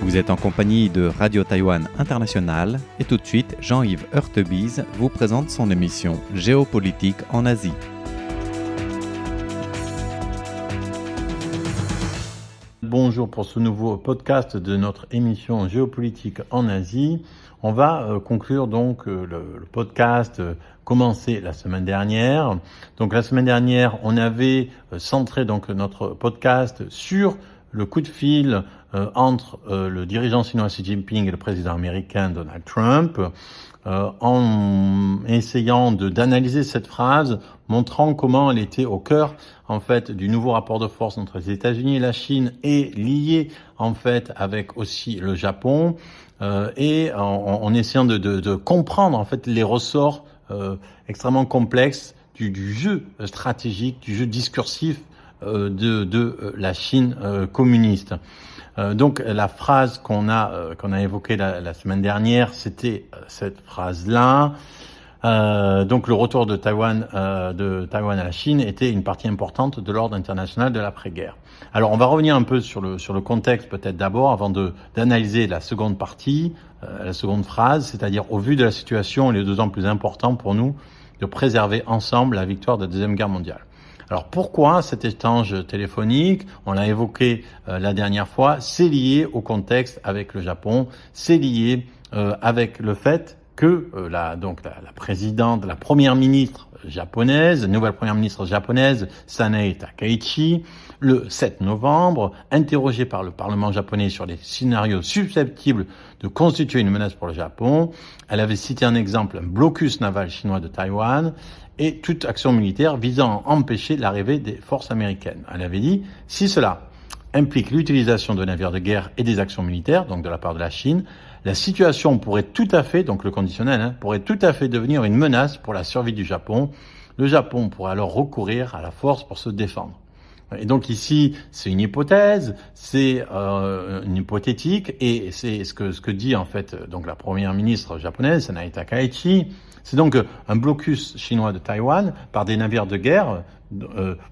Vous êtes en compagnie de Radio Taïwan International et tout de suite, Jean-Yves Heurtebise vous présente son émission Géopolitique en Asie. Bonjour pour ce nouveau podcast de notre émission Géopolitique en Asie. On va conclure donc le podcast commencé la semaine dernière. Donc la semaine dernière, on avait centré donc notre podcast sur le coup de fil entre le dirigeant chinois Xi Jinping et le président américain Donald Trump, en essayant d'analyser cette phrase, montrant comment elle était au cœur en fait du nouveau rapport de force entre les États-Unis et la Chine et liée en fait avec aussi le Japon, et en essayant de comprendre en fait les ressorts extrêmement complexes du jeu stratégique, du jeu discursif de la Chine communiste. Donc la phrase qu'on a évoquée la semaine dernière, c'était cette phrase-là. Donc le retour de Taïwan à la Chine était une partie importante de l'ordre international de l'après-guerre. Alors on va revenir un peu sur le contexte peut-être d'abord avant d'analyser la seconde partie, la seconde phrase, c'est-à-dire au vu de la situation, il est d'autant plus important pour nous de préserver ensemble la victoire de la Deuxième Guerre mondiale. Alors pourquoi cet échange téléphonique? On l'a évoqué la dernière fois, c'est lié au contexte avec le Japon, c'est lié avec le fait que la présidente, la première ministre japonaise, nouvelle première ministre japonaise, Sanae Takaichi, le 7 novembre, interrogée par le Parlement japonais sur les scénarios susceptibles de constituer une menace pour le Japon, elle avait cité un exemple, un blocus naval chinois de Taïwan, et toute action militaire visant à empêcher l'arrivée des forces américaines. Elle avait dit, si cela implique l'utilisation de navires de guerre et des actions militaires, donc de la part de la Chine, la situation pourrait tout à fait, donc le conditionnel, pourrait tout à fait devenir une menace pour la survie du Japon. Le Japon pourrait alors recourir à la force pour se défendre. Et donc ici, c'est une hypothèse, c'est une hypothétique, et c'est ce que dit en fait donc la première ministre japonaise, Sanae Takaichi. C'est donc un blocus chinois de Taïwan par des navires de guerre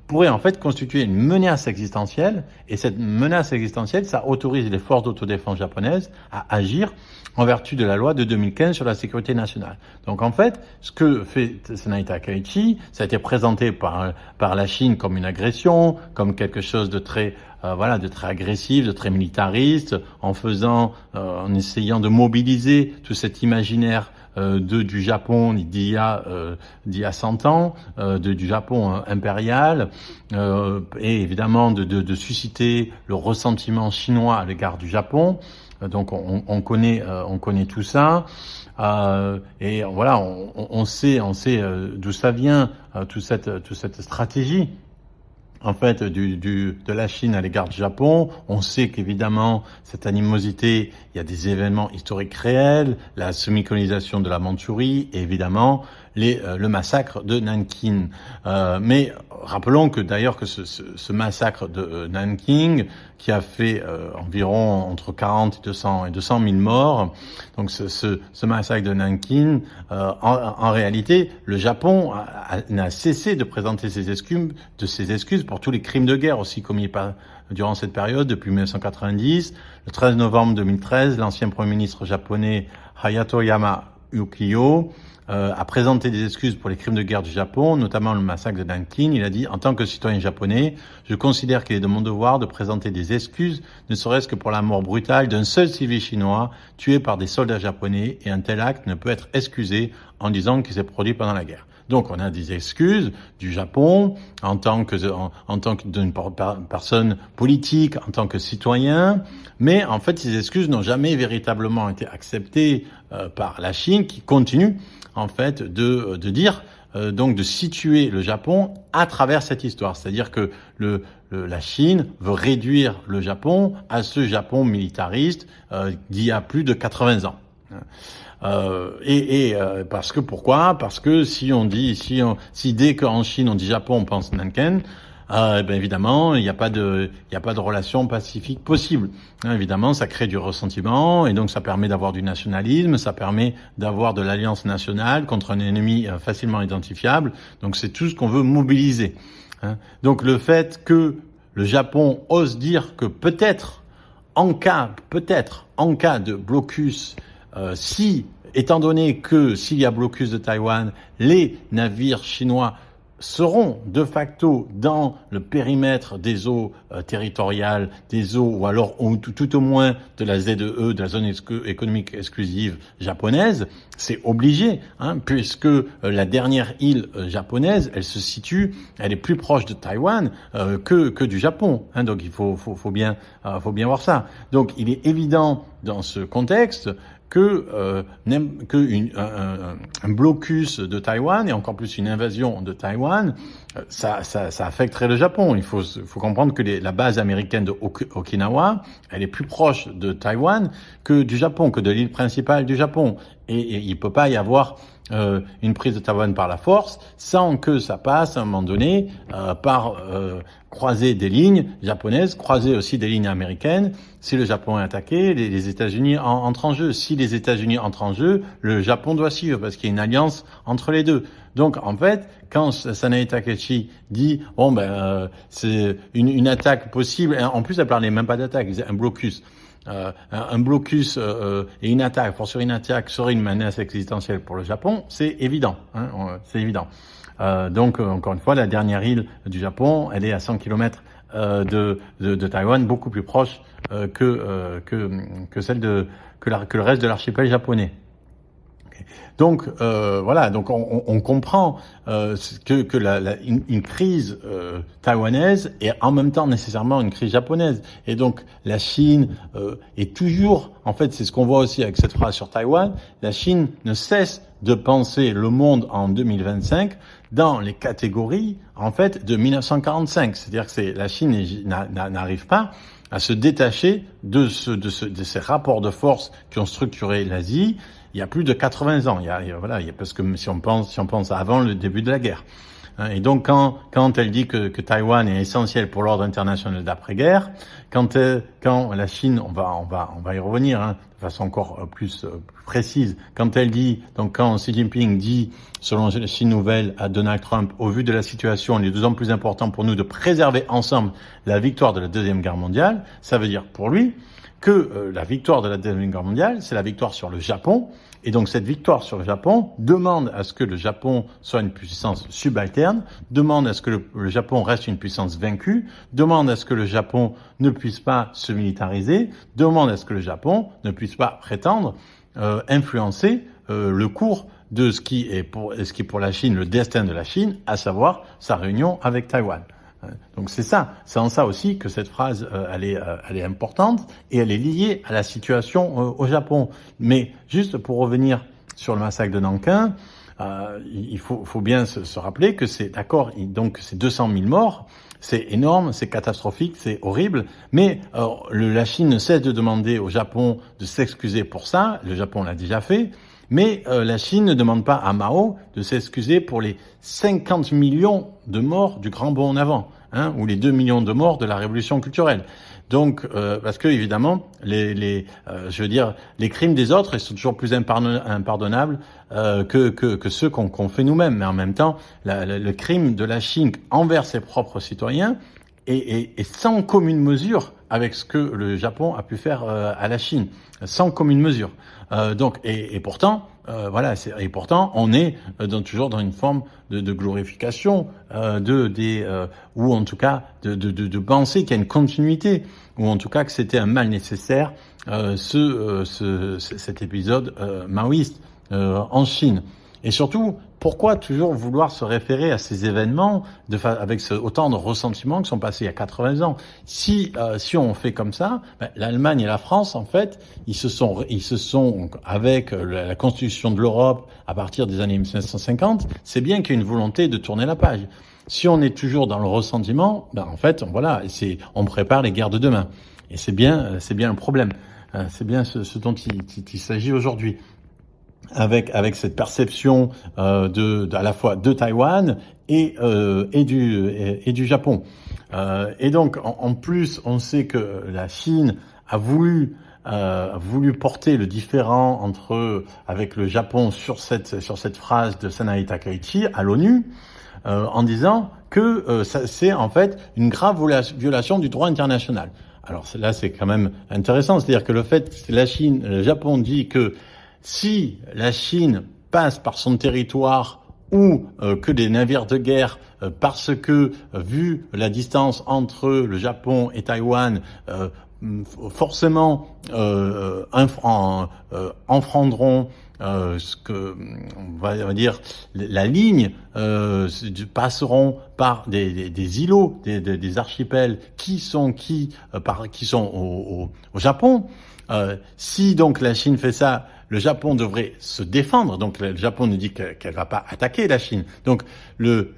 pourrait en fait constituer une menace existentielle, et cette menace existentielle, ça autorise les forces d'autodéfense japonaises à agir en vertu de la loi de 2015 sur la sécurité nationale. Donc en fait, ce que fait Sanae Takaichi, ça a été présenté par la Chine comme une agression, comme quelque chose de très de très agressif, de très militariste, en essayant de mobiliser tout cet imaginaire du Japon d'il y a 100 ans, du Japon impérial, et évidemment de susciter le ressentiment chinois à l'égard du Japon. Donc on connaît tout ça, et voilà, on sait d'où ça vient, toute cette stratégie en fait de la Chine à l'égard du Japon. On sait qu'évidemment cette animosité, il y a des événements historiques réels, la semi-colonisation de la Mandchourie et évidemment le massacre de Nanking. Mais rappelons que d'ailleurs que ce massacre de Nanking, qui a fait environ entre 40 et 200 000 morts, donc ce massacre de Nanking, en réalité, le Japon n'a cessé de présenter ses excuses pour tous les crimes de guerre aussi commis durant cette période, depuis 1990. Le 13 novembre 2013, l'ancien Premier ministre japonais Hayatoyama Yukio a présenté des excuses pour les crimes de guerre du Japon, notamment le massacre de Nanking. Il a dit, en tant que citoyen japonais, je considère qu'il est de mon devoir de présenter des excuses, ne serait-ce que pour la mort brutale d'un seul civil chinois tué par des soldats japonais, et un tel acte ne peut être excusé en disant qu'il s'est produit pendant la guerre. Donc on a des excuses du Japon en tant que d'une personne politique, en tant que citoyen, mais en fait ces excuses n'ont jamais véritablement été acceptées par la Chine, qui continue en fait de dire donc de situer le Japon à travers cette histoire, c'est-à-dire que la Chine veut réduire le Japon à ce Japon militariste d'il y a plus de 80 ans. Pourquoi? Parce que si dès qu'en Chine on dit Japon, on pense Nanking, évidemment, il n'y a pas de relation pacifique possible. Évidemment, ça crée du ressentiment, et donc ça permet d'avoir du nationalisme, ça permet d'avoir de l'alliance nationale contre un ennemi facilement identifiable. Donc c'est tout ce qu'on veut mobiliser. Donc le fait que le Japon ose dire que peut-être peut-être en cas de blocus, étant donné que s'il y a blocus de Taïwan, les navires chinois seront de facto dans le périmètre des eaux territoriales, des eaux, ou alors tout au moins de la ZEE, de la zone économique exclusive japonaise, c'est obligé, puisque la dernière île japonaise, elle est plus proche de Taïwan que du Japon, donc il faut bien voir ça. Donc il est évident dans ce contexte un blocus de Taïwan, et encore plus une invasion de Taïwan, ça affecterait le Japon. Il faut comprendre que la base américaine de Okinawa, elle est plus proche de Taïwan que du Japon, que de l'île principale du Japon. Et il peut pas y avoir une prise de Taïwan par la force sans que ça passe à un moment donné par croiser des lignes japonaises, croiser aussi des lignes américaines. Si le Japon est attaqué, les États-Unis entrent en jeu. Si les États-Unis entrent en jeu, le Japon doit suivre parce qu'il y a une alliance entre les deux. Donc en fait, quand Sanae Takeshi dit c'est une attaque possible, en plus elle parlait même pas d'attaque, elle disait un blocus. Un blocus et une attaque, forcément une attaque serait une menace existentielle pour le Japon, c'est évident. C'est évident. Donc encore une fois, la dernière île du Japon, elle est à 100 km de Taïwan, beaucoup plus proche que le reste de l'archipel japonais. Donc voilà, donc on comprend une crise taïwanaise est en même temps nécessairement une crise japonaise. Et donc la Chine est toujours, en fait, c'est ce qu'on voit aussi avec cette phrase sur Taïwan, la Chine ne cesse de penser le monde en 2025 dans les catégories en fait de 1945. C'est-à-dire que la Chine n'arrive pas à se détacher de ces rapports de force qui ont structuré l'Asie. Il y a plus de 80 ans. Parce que si on pense avant le début de la guerre. Et donc quand elle dit que Taïwan est essentiel pour l'ordre international d'après-guerre, quand la Chine, on va y revenir de façon encore plus précise, quand Xi Jinping dit, selon la Chine nouvelle à Donald Trump, au vu de la situation, il est de plus en plus important pour nous de préserver ensemble la victoire de la Deuxième Guerre mondiale, ça veut dire pour lui que la victoire de la Deuxième Guerre mondiale, c'est la victoire sur le Japon. Et donc cette victoire sur le Japon demande à ce que le Japon soit une puissance subalterne, demande à ce que le Japon reste une puissance vaincue, demande à ce que le Japon ne puisse pas se militariser, demande à ce que le Japon ne puisse pas prétendre influencer le cours de ce qui est pour la Chine le destin de la Chine, à savoir sa réunion avec Taïwan. Donc c'est en ça aussi que cette phrase elle est importante et elle est liée à la situation au Japon. Mais juste pour revenir sur le massacre de Nankin, il faut bien se rappeler que c'est 200 000 morts, c'est énorme, c'est catastrophique, c'est horrible, mais la Chine ne cesse de demander au Japon de s'excuser pour ça, le Japon l'a déjà fait. Mais la Chine ne demande pas à Mao de s'excuser pour les 50 millions de morts du Grand Bond en avant, ou les 2 millions de morts de la Révolution culturelle. Donc, parce que évidemment, les crimes des autres, ils sont toujours plus impardonnables que ceux qu'on fait nous-mêmes. Mais en même temps, le crime de la Chine envers ses propres citoyens est sans commune mesure avec ce que le Japon a pu faire à la Chine, sans commune mesure. Pourtant, on est toujours dans une forme de glorification, ou en tout cas de penser qu'il y a une continuité, ou en tout cas que c'était un mal nécessaire, cet épisode maoïste en Chine. Et surtout, pourquoi toujours vouloir se référer à ces événements avec autant de ressentiments qui sont passés il y a 80 ans? Si on fait comme ça, l'Allemagne et la France, en fait, ils se sont avec la constitution de l'Europe à partir des années 1950, c'est bien qu'il y ait une volonté de tourner la page. Si on est toujours dans le ressentiment, en fait, on prépare les guerres de demain. Et c'est bien le problème. C'est bien ce dont il s'agit aujourd'hui. Avec cette perception à la fois de Taïwan et du Japon. Et donc en plus on sait que la Chine a voulu porter le différend avec le Japon sur cette phrase de Sanae Takaichi à l'ONU en disant que c'est en fait une grave violation du droit international. Alors là, c'est quand même intéressant. C'est-à-dire que le fait que le Japon dit que si la Chine passe par son territoire ou que des navires de guerre, parce que vu la distance entre le Japon et Taïwan, forcément enfreindront ce que on va dire la ligne, passeront par des îlots, des archipels qui sont au Japon. Si donc la Chine fait ça, le Japon devrait se défendre. Donc le Japon nous dit qu'elle va pas attaquer la Chine. Donc le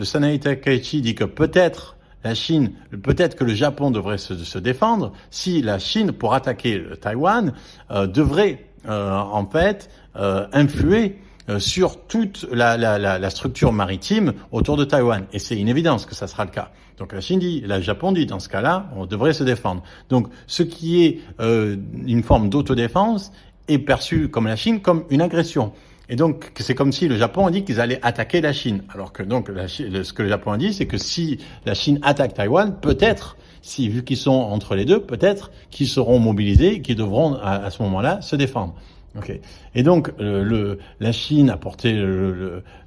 Sanae Takaichi dit que peut-être que le Japon devrait se défendre si la Chine, pour attaquer le Taïwan, devrait en fait influer sur toute la structure maritime autour de Taïwan. Et c'est une évidence que ça sera le cas. Donc le Japon dit, dans ce cas-là, on devrait se défendre. Donc ce qui est une forme d'autodéfense est perçu comme la Chine comme une agression. Et donc, c'est comme si le Japon a dit qu'ils allaient attaquer la Chine. Alors que donc, ce que le Japon a dit, c'est que si la Chine attaque Taïwan, peut-être, vu qu'ils sont entre les deux, peut-être qu'ils seront mobilisés et qu'ils devront, à ce moment-là, se défendre. Okay. Et donc, la Chine a porté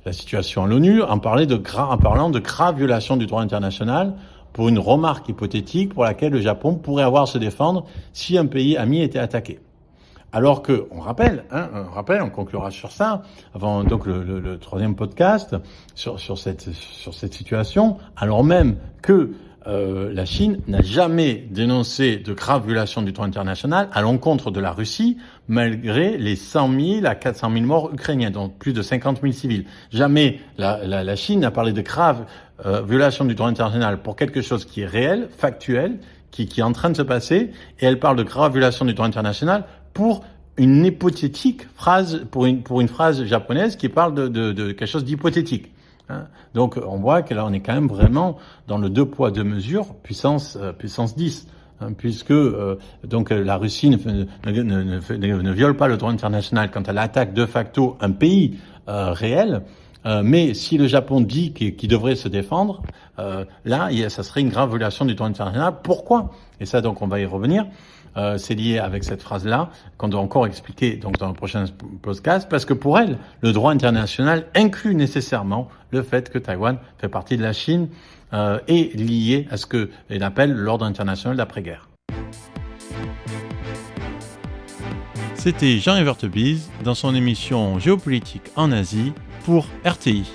la situation à l'ONU en parlant de graves violations du droit international pour une remarque hypothétique pour laquelle le Japon pourrait avoir à se défendre si un pays ami était attaqué. Alors que, on rappelle, on conclura sur ça, avant donc le troisième podcast, sur cette situation, alors même que la Chine n'a jamais dénoncé de graves violations du droit international à l'encontre de la Russie, malgré les 100 000 à 400 000 morts ukrainiens, donc plus de 50 000 civils. Jamais la Chine n'a parlé de graves violations du droit international pour quelque chose qui est réel, factuel, qui est en train de se passer, et elle parle de graves violations du droit international pour une hypothétique phrase, pour une phrase japonaise qui parle de quelque chose d'hypothétique. Donc on voit que là on est quand même vraiment dans le 2 poids 2 mesures puissance 10, puisque donc la Russie ne viole pas le droit international quand elle attaque de facto un pays réel. Mais si le Japon dit qu'il devrait se défendre, là, ça serait une grave violation du droit international. Pourquoi ? Et ça, donc, on va y revenir. C'est lié avec cette phrase-là qu'on doit encore expliquer donc dans le prochain podcast, parce que pour elle, le droit international inclut nécessairement le fait que Taïwan fait partie de la Chine et lié à ce qu'elle appelle l'ordre international d'après-guerre. C'était Jean-Yves Heurtebise dans son émission Géopolitique en Asie pour RTI.